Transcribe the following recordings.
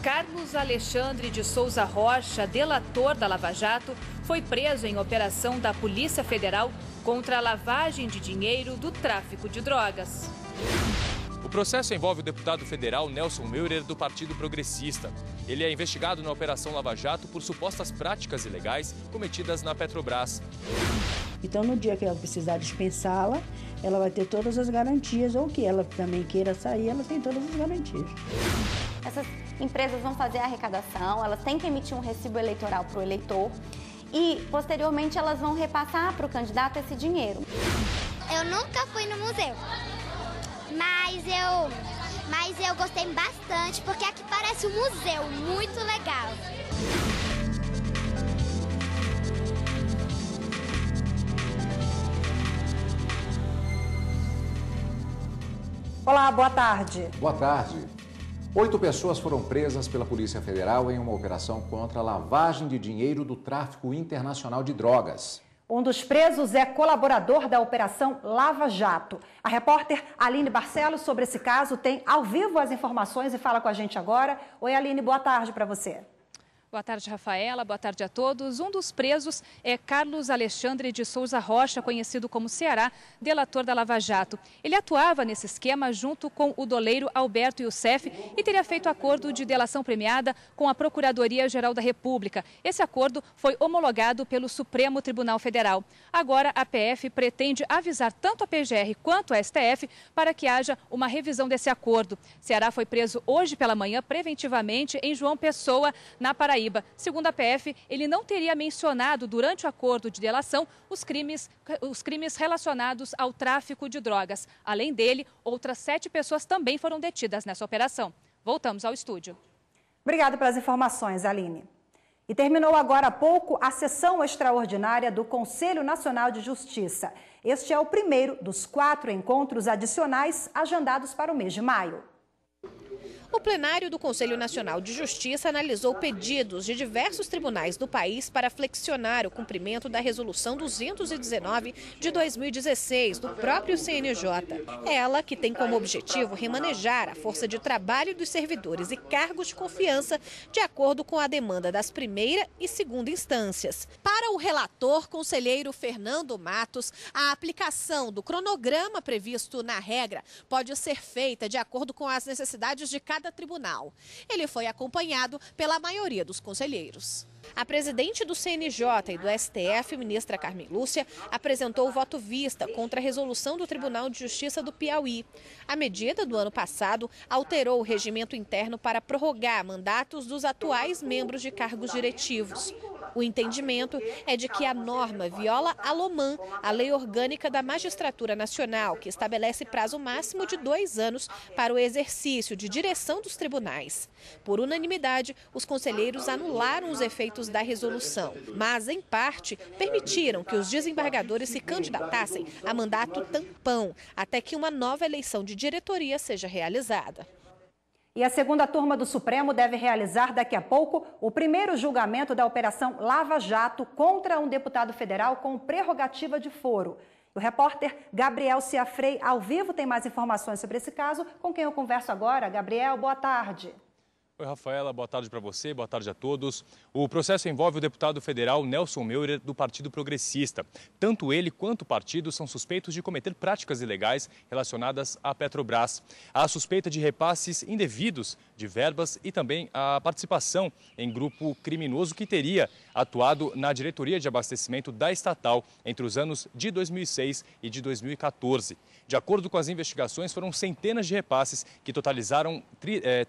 Carlos Alexandre de Souza Rocha, delator da Lava Jato, foi preso em operação da Polícia Federal contra a lavagem de dinheiro do tráfico de drogas. O processo envolve o deputado federal Nelson Meurer, do Partido Progressista. Ele é investigado na Operação Lava Jato por supostas práticas ilegais cometidas na Petrobras. Então, no dia que ela precisar dispensá-la, ela vai ter todas as garantias, ou que ela também queira sair, ela tem todas as garantias. Essas empresas vão fazer a arrecadação, elas têm que emitir um recibo eleitoral para o eleitor e, posteriormente, elas vão repassar para o candidato esse dinheiro. Eu nunca fui no museu, mas eu gostei bastante, porque aqui parece um museu muito legal. Olá, boa tarde. Boa tarde. 8 pessoas foram presas pela Polícia Federal em uma operação contra a lavagem de dinheiro do tráfico internacional de drogas. Um dos presos é colaborador da Operação Lava Jato. A repórter Aline Barcelos, sobre esse caso, tem ao vivo as informações e fala com a gente agora. Oi, Aline, boa tarde para você. Boa tarde, Rafaela. Boa tarde a todos. Um dos presos é Carlos Alexandre de Souza Rocha, conhecido como Ceará, delator da Lava Jato. Ele atuava nesse esquema junto com o doleiro Alberto Youssef e teria feito acordo de delação premiada com a Procuradoria-Geral da República. Esse acordo foi homologado pelo Supremo Tribunal Federal. Agora, a PF pretende avisar tanto a PGR quanto a STF para que haja uma revisão desse acordo. Ceará foi preso hoje pela manhã preventivamente em João Pessoa, na Paraíba. Segundo a PF, ele não teria mencionado durante o acordo de delação os crimes relacionados ao tráfico de drogas. Além dele, outras 7 pessoas também foram detidas nessa operação. Voltamos ao estúdio. Obrigada pelas informações, Aline. E terminou agora há pouco a sessão extraordinária do Conselho Nacional de Justiça. Este é o primeiro dos 4 encontros adicionais agendados para o mês de maio. O plenário do Conselho Nacional de Justiça analisou pedidos de diversos tribunais do país para flexionar o cumprimento da Resolução 219 de 2016 do próprio CNJ. Ela que tem como objetivo remanejar a força de trabalho dos servidores e cargos de confiança de acordo com a demanda das primeira e segunda instâncias. Para o relator conselheiro Fernando Matos, a aplicação do cronograma previsto na regra pode ser feita de acordo com as necessidades de cada tribunal. Ele foi acompanhado pela maioria dos conselheiros. A presidente do CNJ e do STF, ministra Carmen Lúcia, apresentou o voto vista contra a resolução do Tribunal de Justiça do Piauí. A medida do ano passado alterou o regimento interno para prorrogar mandatos dos atuais membros de cargos diretivos. O entendimento é de que a norma viola a LOMAN, a Lei Orgânica da Magistratura Nacional, que estabelece prazo máximo de 2 anos para o exercício de direção dos tribunais. Por unanimidade, os conselheiros anularam os efeitos da resolução, mas, em parte, permitiram que os desembargadores se candidatassem a mandato tampão, até que uma nova eleição de diretoria seja realizada. E a segunda turma do Supremo deve realizar daqui a pouco o primeiro julgamento da Operação Lava Jato contra um deputado federal com prerrogativa de foro. O repórter Gabriel Ciafrei, ao vivo, tem mais informações sobre esse caso, com quem eu converso agora. Gabriel, boa tarde. Oi, Rafaela, boa tarde para você, boa tarde a todos. O processo envolve o deputado federal Nelson Meurer, do Partido Progressista. Tanto ele quanto o partido são suspeitos de cometer práticas ilegais relacionadas à Petrobras. Há suspeita de repasses indevidos de verbas e também a participação em grupo criminoso que teria atuado na diretoria de abastecimento da estatal entre os anos de 2006 e de 2014. De acordo com as investigações, foram centenas de repasses que totalizaram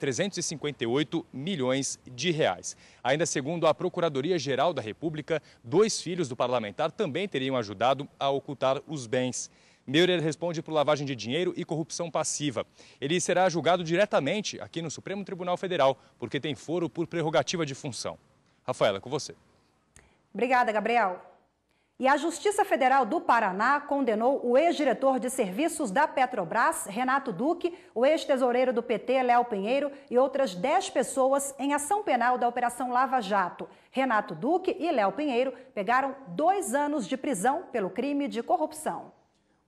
358 milhões de reais. Ainda segundo a Procuradoria-Geral da República, 2 filhos do parlamentar também teriam ajudado a ocultar os bens. Meurer responde por lavagem de dinheiro e corrupção passiva. Ele será julgado diretamente aqui no Supremo Tribunal Federal, porque tem foro por prerrogativa de função. Rafaela, com você. Obrigada, Gabriel. E a Justiça Federal do Paraná condenou o ex-diretor de serviços da Petrobras, Renato Duque, o ex-tesoureiro do PT, Léo Pinheiro, e outras 10 pessoas em ação penal da Operação Lava Jato. Renato Duque e Léo Pinheiro pegaram 2 anos de prisão pelo crime de corrupção.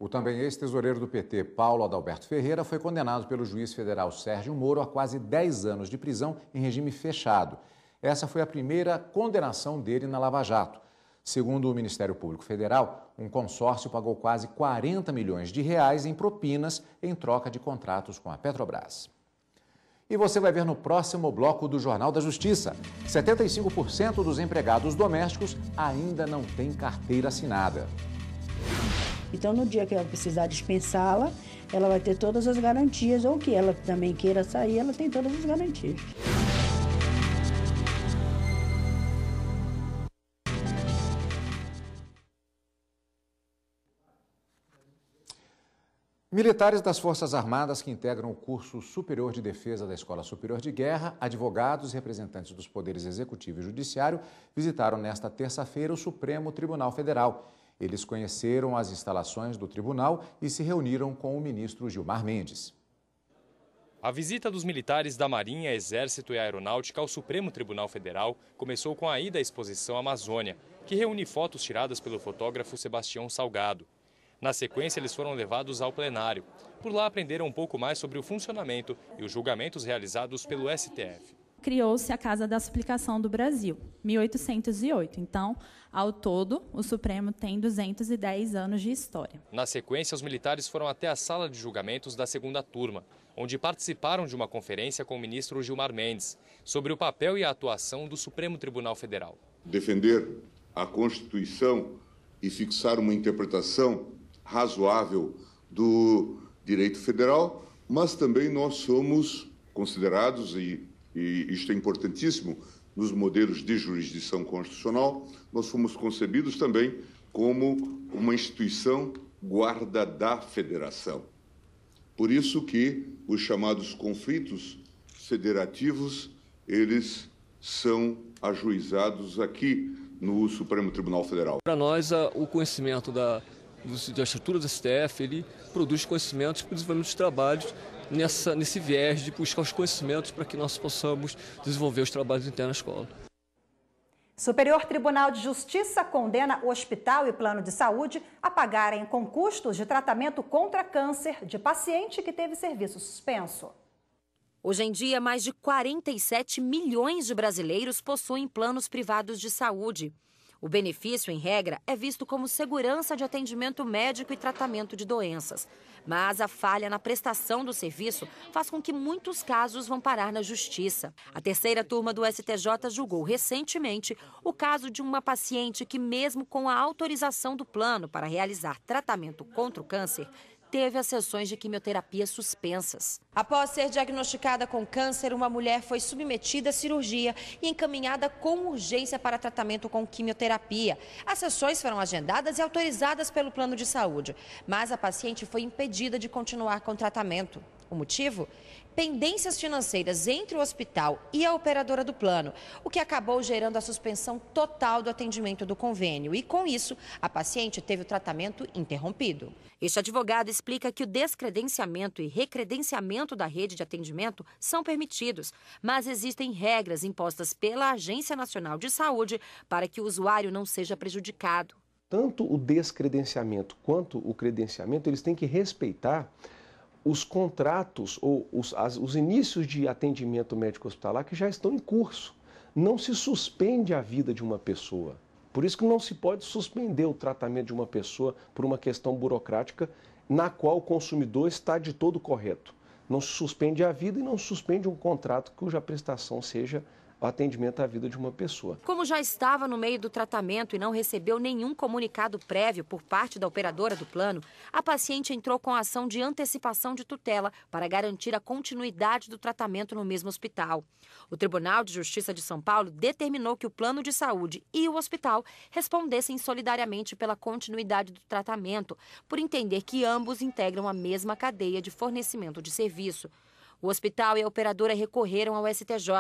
O também ex-tesoureiro do PT, Paulo Adalberto Ferreira, foi condenado pelo juiz federal Sérgio Moro a quase 10 anos de prisão em regime fechado. Essa foi a primeira condenação dele na Lava Jato. Segundo o Ministério Público Federal, um consórcio pagou quase 40 milhões de reais em propinas em troca de contratos com a Petrobras. E você vai ver no próximo bloco do Jornal da Justiça. 75% dos empregados domésticos ainda não têm carteira assinada. Então, no dia que ela precisar dispensá-la, ela vai ter todas as garantias, ou que ela também queira sair, ela tem todas as garantias. Militares das Forças Armadas que integram o curso superior de defesa da Escola Superior de Guerra, advogados e representantes dos poderes executivo e judiciário visitaram nesta terça-feira o Supremo Tribunal Federal. Eles conheceram as instalações do tribunal e se reuniram com o ministro Gilmar Mendes. A visita dos militares da Marinha, Exército e Aeronáutica ao Supremo Tribunal Federal começou com a ida à exposição Amazônia, que reúne fotos tiradas pelo fotógrafo Sebastião Salgado. Na sequência, eles foram levados ao plenário. Por lá, aprenderam um pouco mais sobre o funcionamento e os julgamentos realizados pelo STF. Criou-se a Casa da Suplicação do Brasil, 1808. Então, ao todo, o Supremo tem 210 anos de história. Na sequência, os militares foram até a sala de julgamentos da segunda turma, onde participaram de uma conferência com o ministro Gilmar Mendes sobre o papel e a atuação do Supremo Tribunal Federal. Defender a Constituição e fixar uma interpretação razoável do direito federal, mas também nós somos considerados, e isto é importantíssimo, nos modelos de jurisdição constitucional, nós fomos concebidos também como uma instituição guarda da federação. Por isso que os chamados conflitos federativos, eles são ajuizados aqui no Supremo Tribunal Federal. Para nós, o conhecimento da estrutura do STF, ele produz conhecimentos para o desenvolvimento dos trabalhos nesse viés de buscar os conhecimentos para que nós possamos desenvolver os trabalhos internos na escola. Superior Tribunal de Justiça condena o hospital e plano de saúde a pagarem com custos de tratamento contra câncer de paciente que teve serviço suspenso. Hoje em dia, mais de 47 milhões de brasileiros possuem planos privados de saúde. O benefício, em regra, é visto como segurança de atendimento médico e tratamento de doenças. Mas a falha na prestação do serviço faz com que muitos casos vão parar na justiça. A terceira turma do STJ julgou recentemente o caso de uma paciente que, mesmo com a autorização do plano para realizar tratamento contra o câncer, teve as sessões de quimioterapia suspensas. Após ser diagnosticada com câncer, uma mulher foi submetida à cirurgia e encaminhada com urgência para tratamento com quimioterapia. As sessões foram agendadas e autorizadas pelo plano de saúde, mas a paciente foi impedida de continuar com o tratamento. O motivo? Pendências financeiras entre o hospital e a operadora do plano, o que acabou gerando a suspensão total do atendimento do convênio. E, com isso, a paciente teve o tratamento interrompido. Este advogado explica que o descredenciamento e recredenciamento da rede de atendimento são permitidos, mas existem regras impostas pela Agência Nacional de Saúde para que o usuário não seja prejudicado. Tanto o descredenciamento quanto o credenciamento, eles têm que respeitar os contratos ou os inícios de atendimento médico hospitalar que já estão em curso. Não se suspende a vida de uma pessoa. Por isso que não se pode suspender o tratamento de uma pessoa por uma questão burocrática na qual o consumidor está de todo correto. Não se suspende a vida e não se suspende um contrato cuja prestação seja o atendimento à vida de uma pessoa. Como já estava no meio do tratamento e não recebeu nenhum comunicado prévio por parte da operadora do plano, a paciente entrou com a ação de antecipação de tutela para garantir a continuidade do tratamento no mesmo hospital. O Tribunal de Justiça de São Paulo determinou que o plano de saúde e o hospital respondessem solidariamente pela continuidade do tratamento, por entender que ambos integram a mesma cadeia de fornecimento de serviço. O hospital e a operadora recorreram ao STJ,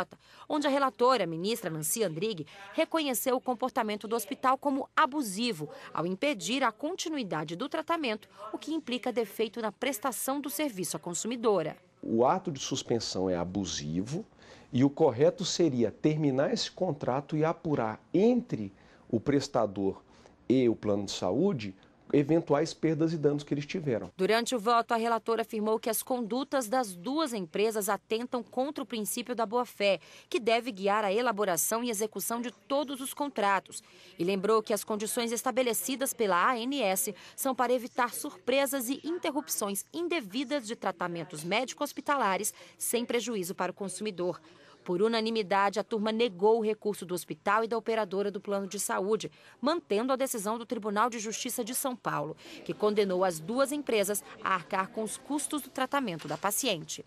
onde a relatora, a ministra Nancy Andrighi, reconheceu o comportamento do hospital como abusivo, ao impedir a continuidade do tratamento, o que implica defeito na prestação do serviço à consumidora. O ato de suspensão é abusivo e o correto seria terminar esse contrato e apurar entre o prestador e o plano de saúde eventuais perdas e danos que eles tiveram. Durante o voto, a relatora afirmou que as condutas das duas empresas atentam contra o princípio da boa-fé, que deve guiar a elaboração e execução de todos os contratos. E lembrou que as condições estabelecidas pela ANS são para evitar surpresas e interrupções indevidas de tratamentos médico-hospitalares, sem prejuízo para o consumidor. Por unanimidade, a turma negou o recurso do hospital e da operadora do plano de saúde, mantendo a decisão do Tribunal de Justiça de São Paulo, que condenou as duas empresas a arcar com os custos do tratamento da paciente.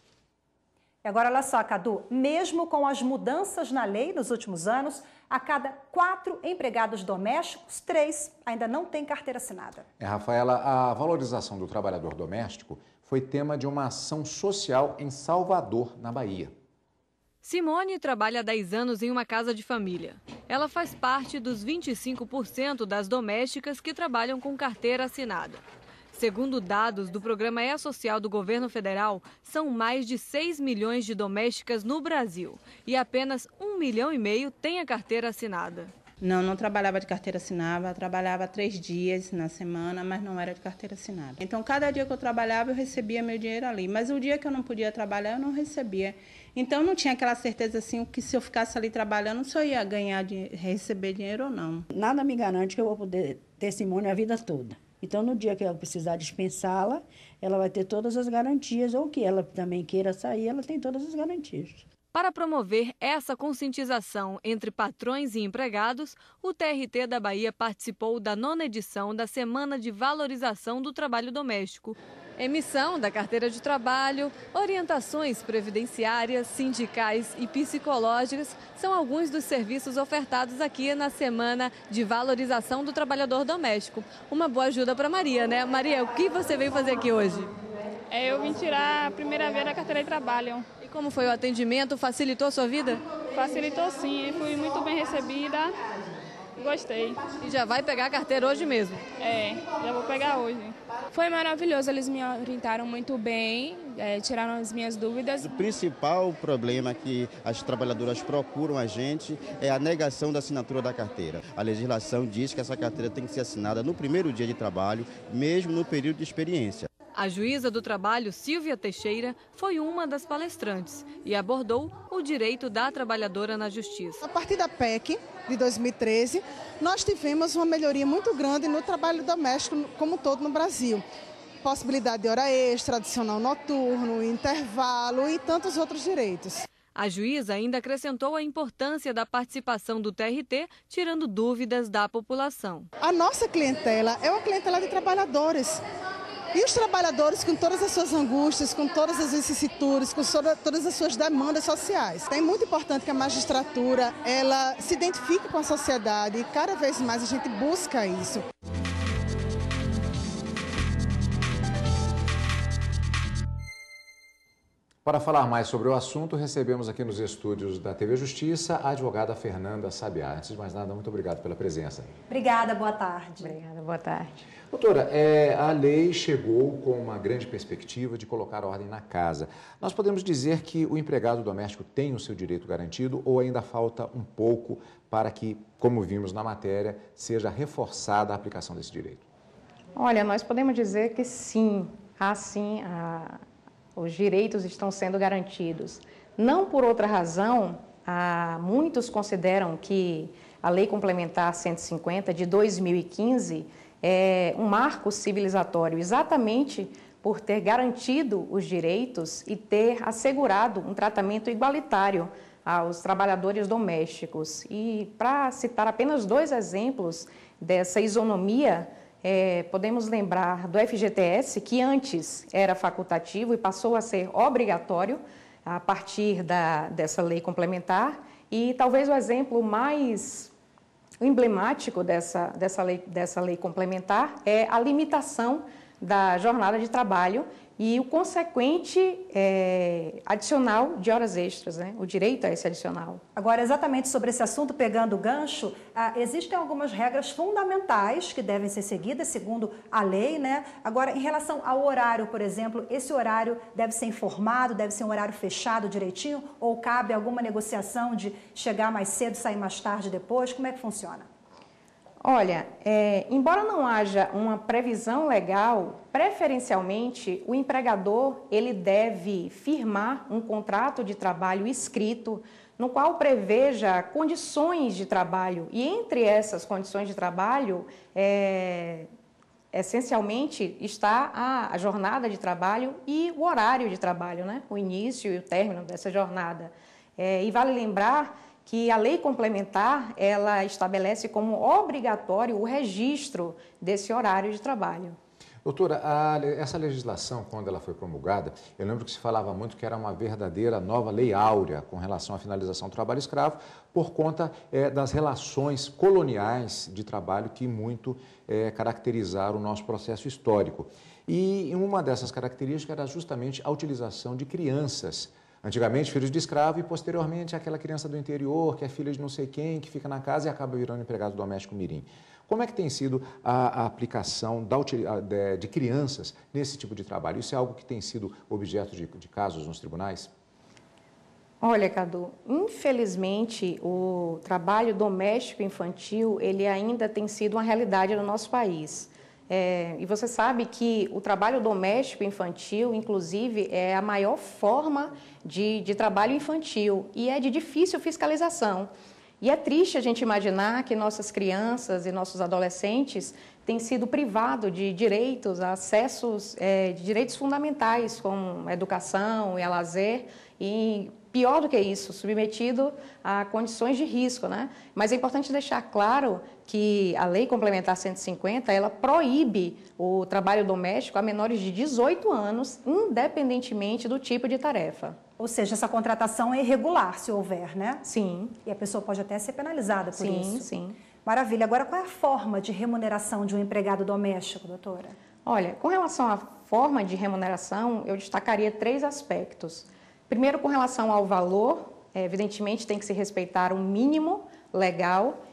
E agora, olha só, Cadu, mesmo com as mudanças na lei nos últimos anos, a cada 4 empregados domésticos, 3 ainda não têm carteira assinada. Rafaela, a valorização do trabalhador doméstico foi tema de uma ação social em Salvador, na Bahia. Simone trabalha há 10 anos em uma casa de família. Ela faz parte dos 25% das domésticas que trabalham com carteira assinada. Segundo dados do Programa E-Social do Governo Federal, são mais de 6 milhões de domésticas no Brasil e apenas 1,5 milhão têm a carteira assinada. Não trabalhava de carteira assinada, trabalhava 3 dias na semana, mas não era de carteira assinada. Então, cada dia que eu trabalhava, eu recebia meu dinheiro ali. Mas o dia que eu não podia trabalhar, eu não recebia. Então, não tinha aquela certeza assim, que se eu ficasse ali trabalhando, se eu ia ganhar, receber dinheiro ou não. Nada me garante que eu vou poder ter Simone a vida toda. Então, no dia que ela precisar dispensá-la, ela vai ter todas as garantias, ou que ela também queira sair, ela tem todas as garantias. Para promover essa conscientização entre patrões e empregados, o TRT da Bahia participou da 9ª edição da Semana de Valorização do Trabalho Doméstico. Emissão da carteira de trabalho, orientações previdenciárias, sindicais e psicológicas são alguns dos serviços ofertados aqui na Semana de Valorização do Trabalhador Doméstico. Uma boa ajuda para Maria, né? Maria, o que você veio fazer aqui hoje? Eu vim tirar a primeira vez da carteira de trabalho. E como foi o atendimento? Facilitou a sua vida? Facilitou sim, fui muito bem recebida, gostei. E já vai pegar a carteira hoje mesmo? Já vou pegar hoje. Foi maravilhoso, eles me orientaram muito bem, tiraram as minhas dúvidas. O principal problema que as trabalhadoras procuram a gente é a negação da assinatura da carteira. A legislação diz que essa carteira tem que ser assinada no primeiro dia de trabalho, mesmo no período de experiência. A juíza do trabalho, Silvia Teixeira, foi uma das palestrantes e abordou o direito da trabalhadora na justiça. A partir da PEC de 2013, nós tivemos uma melhoria muito grande no trabalho doméstico como um todo no Brasil. Possibilidade de hora extra, adicional noturno, intervalo e tantos outros direitos. A juíza ainda acrescentou a importância da participação do TRT, tirando dúvidas da população. A nossa clientela é uma clientela de trabalhadores. E os trabalhadores, com todas as suas angústias, com todas as vicissitudes, com todas as suas demandas sociais. É muito importante que a magistratura ela se identifique com a sociedade e cada vez mais a gente busca isso. Para falar mais sobre o assunto, recebemos aqui nos estúdios da TV Justiça a advogada Fernanda Sabiá. Antes de mais nada, muito obrigado pela presença. Obrigada, boa tarde. Obrigada, boa tarde. Doutora, a lei chegou com uma grande perspectiva de colocar ordem na casa. Nós podemos dizer que o empregado doméstico tem o seu direito garantido ou ainda falta um pouco para que, como vimos na matéria, seja reforçada a aplicação desse direito? Olha, nós podemos dizer que sim, os direitos estão sendo garantidos. Não por outra razão, muitos consideram que a Lei Complementar 150 de 2015 é um marco civilizatório, exatamente por ter garantido os direitos e ter assegurado um tratamento igualitário aos trabalhadores domésticos. E para citar apenas 2 exemplos dessa isonomia, podemos lembrar do FGTS, que antes era facultativo e passou a ser obrigatório a partir dessa lei complementar. E talvez o exemplo mais emblemático dessa lei complementar é a limitação da jornada de trabalho e o consequente adicional de horas extras, né? O direito a esse adicional. Agora, exatamente sobre esse assunto, pegando o gancho, existem algumas regras fundamentais que devem ser seguidas, segundo a lei, né? Agora, em relação ao horário, por exemplo, esse horário deve ser informado, deve ser um horário fechado direitinho, ou cabe alguma negociação de chegar mais cedo, sair mais tarde depois? Como é que funciona? Olha, embora não haja uma previsão legal, preferencialmente o empregador ele deve firmar um contrato de trabalho escrito no qual preveja condições de trabalho e entre essas condições de trabalho essencialmente está a jornada de trabalho e o horário de trabalho, né? O início e o término dessa jornada. E vale lembrar que a lei complementar, ela estabelece como obrigatório o registro desse horário de trabalho. Doutora, essa legislação, quando ela foi promulgada, eu lembro que se falava muito que era uma verdadeira nova lei áurea com relação à finalização do trabalho escravo, por conta das relações coloniais de trabalho que muito caracterizaram o nosso processo histórico. E uma dessas características era justamente a utilização de crianças. Antigamente, filhos de escravo e, posteriormente, aquela criança do interior, que é filha de não sei quem, que fica na casa e acaba virando empregado doméstico mirim. Como é que tem sido a aplicação de crianças nesse tipo de trabalho? Isso é algo que tem sido objeto de casos nos tribunais? Olha, Cadu, infelizmente, o trabalho doméstico infantil, ele ainda tem sido uma realidade no nosso país. E você sabe que o trabalho doméstico infantil, inclusive, é a maior forma de trabalho infantil e é de difícil fiscalização. E é triste a gente imaginar que nossas crianças e nossos adolescentes têm sido privados de direitos, acessos, de direitos fundamentais, como a educação e a lazer, e pior do que isso, submetido a condições de risco, né? Mas é importante deixar claro que a Lei Complementar 150, ela proíbe o trabalho doméstico a menores de 18 anos, independentemente do tipo de tarefa. Ou seja, essa contratação é irregular, se houver, né? Sim. E a pessoa pode até ser penalizada por isso. Sim, sim. Maravilha. Agora, qual é a forma de remuneração de um empregado doméstico, doutora? Olha, com relação à forma de remuneração, eu destacaria 3 aspectos. Primeiro, com relação ao valor, evidentemente tem que se respeitar um mínimo legal,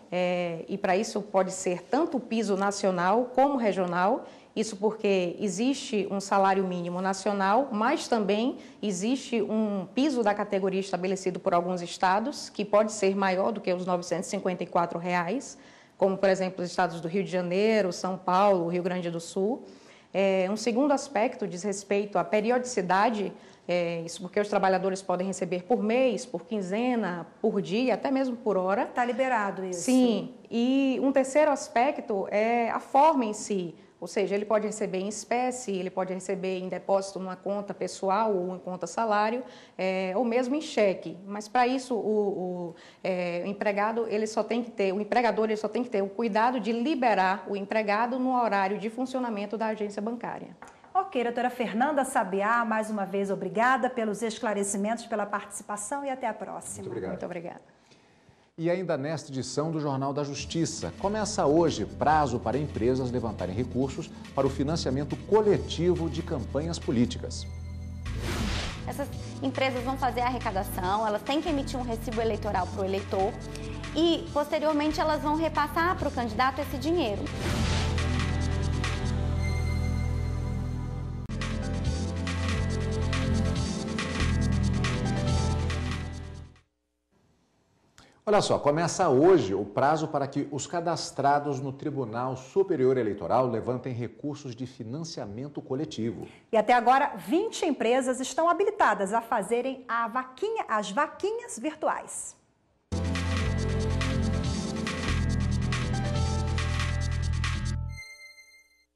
e para isso pode ser tanto o piso nacional como regional, isso porque existe um salário mínimo nacional, mas também existe um piso da categoria estabelecido por alguns estados, que pode ser maior do que os R$ 954, como, por exemplo, os estados do Rio de Janeiro, São Paulo, Rio Grande do Sul. Um segundo aspecto diz respeito à periodicidade, isso porque os trabalhadores podem receber por mês, por quinzena, por dia, até mesmo por hora. Está liberado isso. Sim, e um terceiro aspecto é a forma em si, ou seja, ele pode receber em espécie, ele pode receber em depósito numa conta pessoal ou em conta salário, ou mesmo em cheque. Mas para isso o empregado o empregador ele só tem que ter o cuidado de liberar o empregado no horário de funcionamento da agência bancária. Ok, doutora Fernanda Sabiá, mais uma vez obrigada pelos esclarecimentos, pela participação e até a próxima. Muito obrigado. Muito obrigada. E ainda nesta edição do Jornal da Justiça, começa hoje prazo para empresas levantarem recursos para o financiamento coletivo de campanhas políticas. Essas empresas vão fazer a arrecadação, elas têm que emitir um recibo eleitoral para o eleitor e, posteriormente, elas vão repassar para o candidato esse dinheiro. Olha só, começa hoje o prazo para que os cadastrados no Tribunal Superior Eleitoral levantem recursos de financiamento coletivo. E até agora, 20 empresas estão habilitadas a fazerem as vaquinhas virtuais.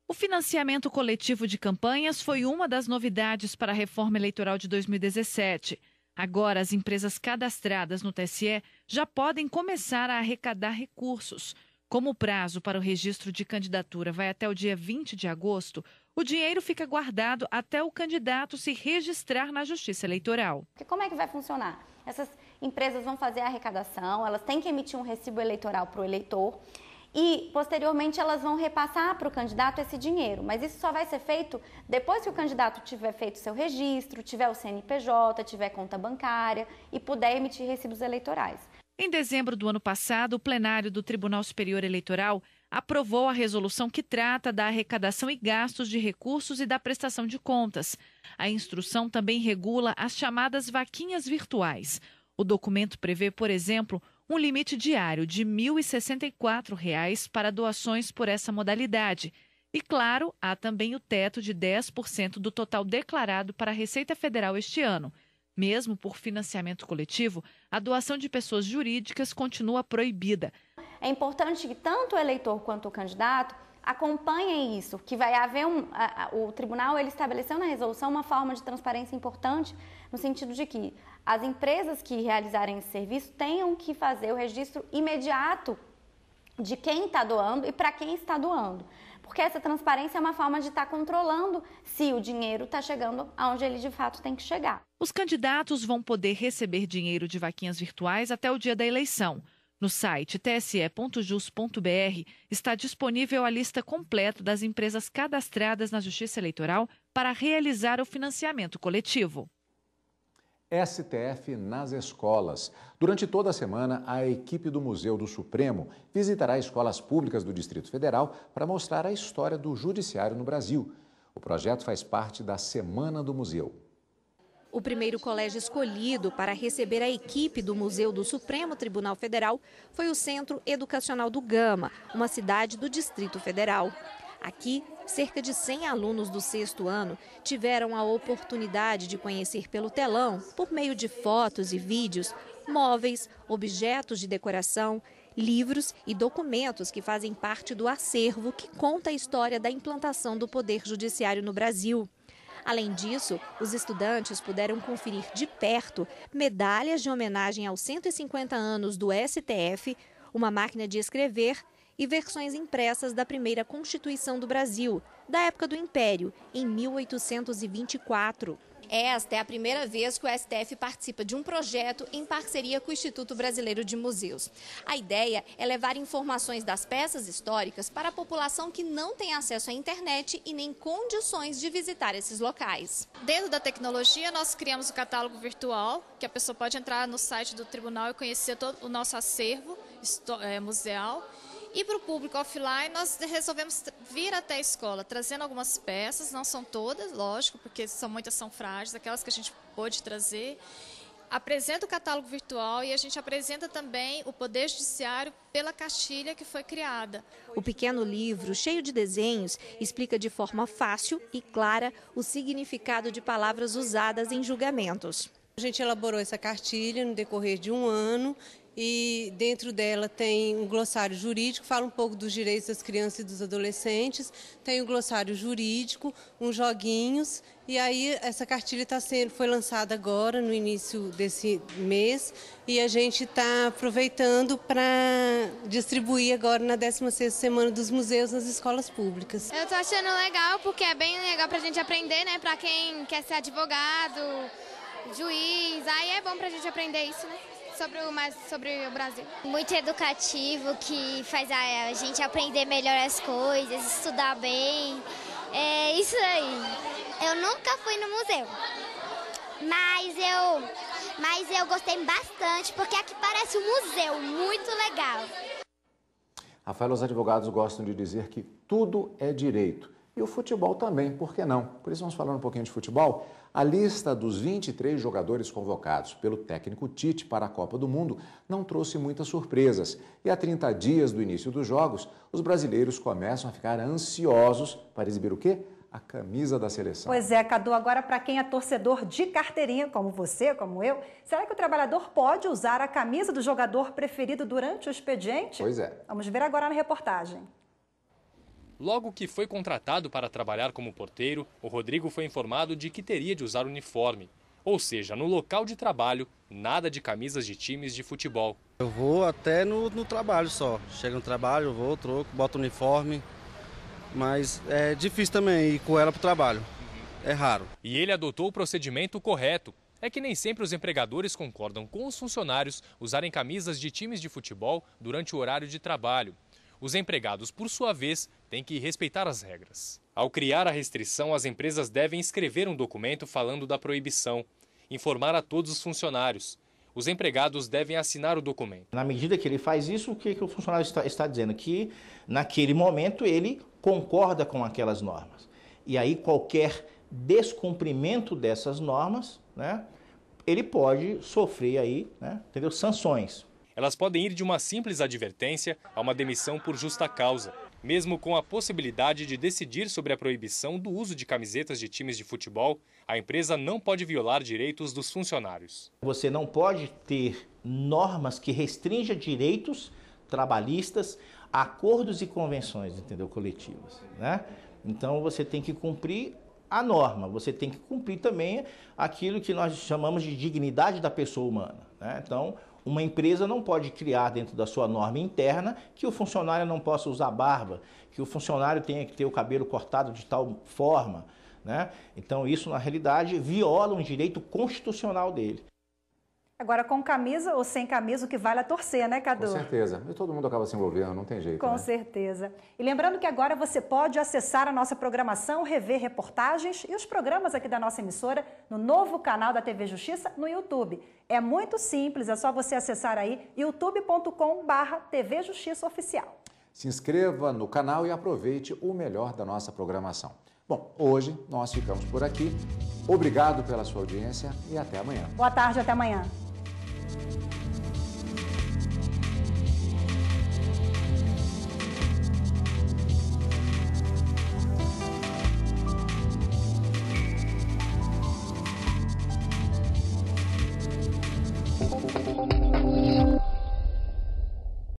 O financiamento coletivo de campanhas foi uma das novidades para a reforma eleitoral de 2017. Agora, as empresas cadastradas no TSE já podem começar a arrecadar recursos. Como o prazo para o registro de candidatura vai até o dia 20 de agosto, o dinheiro fica guardado até o candidato se registrar na Justiça Eleitoral. Como é que vai funcionar? Essas empresas vão fazer a arrecadação, elas têm que emitir um recibo eleitoral para o eleitor e, posteriormente, elas vão repassar para o candidato esse dinheiro. Mas isso só vai ser feito depois que o candidato tiver feito seu registro, tiver o CNPJ, tiver conta bancária e puder emitir recibos eleitorais. Em dezembro do ano passado, o plenário do Tribunal Superior Eleitoral aprovou a resolução que trata da arrecadação e gastos de recursos e da prestação de contas. A instrução também regula as chamadas vaquinhas virtuais. O documento prevê, por exemplo, um limite diário de R$ 1.064 para doações por essa modalidade. E, claro, há também o teto de 10% do total declarado para a Receita Federal este ano. Mesmo por financiamento coletivo, a doação de pessoas jurídicas continua proibida. É importante que tanto o eleitor quanto o candidato acompanhem isso, que vai haver o tribunal ele estabeleceu na resolução uma forma de transparência importante, no sentido de que as empresas que realizarem esse serviço tenham que fazer o registro imediato de quem está doando e para quem está doando. Porque essa transparência é uma forma de estar controlando se o dinheiro está chegando aonde ele de fato tem que chegar. Os candidatos vão poder receber dinheiro de vaquinhas virtuais até o dia da eleição. No site tse.jus.br está disponível a lista completa das empresas cadastradas na Justiça Eleitoral para realizar o financiamento coletivo. STF nas escolas. Durante toda a semana, a equipe do Museu do Supremo visitará escolas públicas do Distrito Federal para mostrar a história do judiciário no Brasil. O projeto faz parte da Semana do Museu. O primeiro colégio escolhido para receber a equipe do Museu do Supremo Tribunal Federal foi o Centro Educacional do Gama, uma cidade do Distrito Federal. Aqui, cerca de 100 alunos do 6º ano tiveram a oportunidade de conhecer pelo telão, por meio de fotos e vídeos, móveis, objetos de decoração, livros e documentos que fazem parte do acervo que conta a história da implantação do Poder Judiciário no Brasil. Além disso, os estudantes puderam conferir de perto medalhas de homenagem aos 150 anos do STF, uma máquina de escrever e versões impressas da primeira Constituição do Brasil, da época do Império, em 1824. Esta é a primeira vez que o STF participa de um projeto em parceria com o Instituto Brasileiro de Museus. A ideia é levar informações das peças históricas para a população que não tem acesso à internet e nem condições de visitar esses locais. Dentro da tecnologia, nós criamos o catálogo virtual, que a pessoa pode entrar no site do tribunal e conhecer todo o nosso acervo museal. E para o público offline, nós resolvemos vir até a escola, trazendo algumas peças, não são todas, lógico, porque muitas são frágeis, aquelas que a gente pôde trazer. Apresenta o catálogo virtual e a gente apresenta também o Poder Judiciário pela cartilha que foi criada. O pequeno livro, cheio de desenhos, explica de forma fácil e clara o significado de palavras usadas em julgamentos. A gente elaborou essa cartilha no decorrer de um ano. E dentro dela tem um glossário jurídico, fala um pouco dos direitos das crianças e dos adolescentes, tem o glossário jurídico, uns joguinhos, e aí essa cartilha foi lançada agora, no início desse mês, e a gente está aproveitando para distribuir agora na 16ª Semana dos Museus nas escolas públicas. Eu estou achando legal, porque é bem legal para a gente aprender, né, para quem quer ser advogado, juiz, aí é bom para a gente aprender isso, né? Sobre o Brasil. Muito educativo, que faz a gente aprender melhor as coisas, estudar bem. É isso aí. Eu nunca fui no museu, mas eu gostei bastante, porque aqui parece um museu, muito legal. Rafael, os advogados gostam de dizer que tudo é direito. E o futebol também, por que não? Por isso vamos falar um pouquinho de futebol. A lista dos 23 jogadores convocados pelo técnico Tite para a Copa do Mundo não trouxe muitas surpresas. E há 30 dias do início dos jogos, os brasileiros começam a ficar ansiosos para exibir o quê? A camisa da seleção. Pois é, Cadu, agora para quem é torcedor de carteirinha, como você, como eu, será que o trabalhador pode usar a camisa do jogador preferido durante o expediente? Pois é. Vamos ver agora na reportagem. Logo que foi contratado para trabalhar como porteiro, o Rodrigo foi informado de que teria de usar uniforme. Ou seja, no local de trabalho, nada de camisas de times de futebol. Eu vou até no trabalho só. Chego no trabalho, eu vou, troco, boto o uniforme. Mas é difícil também ir com ela para o trabalho. É raro. E ele adotou o procedimento correto. É que nem sempre os empregadores concordam com os funcionários usarem camisas de times de futebol durante o horário de trabalho. Os empregados, por sua vez, têm que respeitar as regras. Ao criar a restrição, as empresas devem escrever um documento falando da proibição, informar a todos os funcionários. Os empregados devem assinar o documento. Na medida que ele faz isso, o que o funcionário está dizendo? Que, naquele momento, ele concorda com aquelas normas. E aí, qualquer descumprimento dessas normas, né, ele pode sofrer aí, né, entendeu? Sanções. Elas podem ir de uma simples advertência a uma demissão por justa causa, mesmo com a possibilidade de decidir sobre a proibição do uso de camisetas de times de futebol. A empresa não pode violar direitos dos funcionários. Você não pode ter normas que restringam direitos trabalhistas, acordos e convenções, entendeu, coletivas, né? Então você tem que cumprir a norma, você tem que cumprir também aquilo que nós chamamos de dignidade da pessoa humana, né? Então, uma empresa não pode criar dentro da sua norma interna que o funcionário não possa usar barba, que o funcionário tenha que ter o cabelo cortado de tal forma, né? Então isso, na realidade, viola um direito constitucional dele. Agora, com camisa ou sem camisa, o que vale é torcer, né, Cadu? Com certeza. E todo mundo acaba se envolvendo, não tem jeito. Com né? certeza. E lembrando que agora você pode acessar a nossa programação, rever reportagens e os programas aqui da nossa emissora no novo canal da TV Justiça no YouTube. É muito simples, é só você acessar aí youtube.com/TV Justiça Oficial. Se inscreva no canal e aproveite o melhor da nossa programação. Bom, hoje nós ficamos por aqui. Obrigado pela sua audiência e até amanhã. Boa tarde, até amanhã.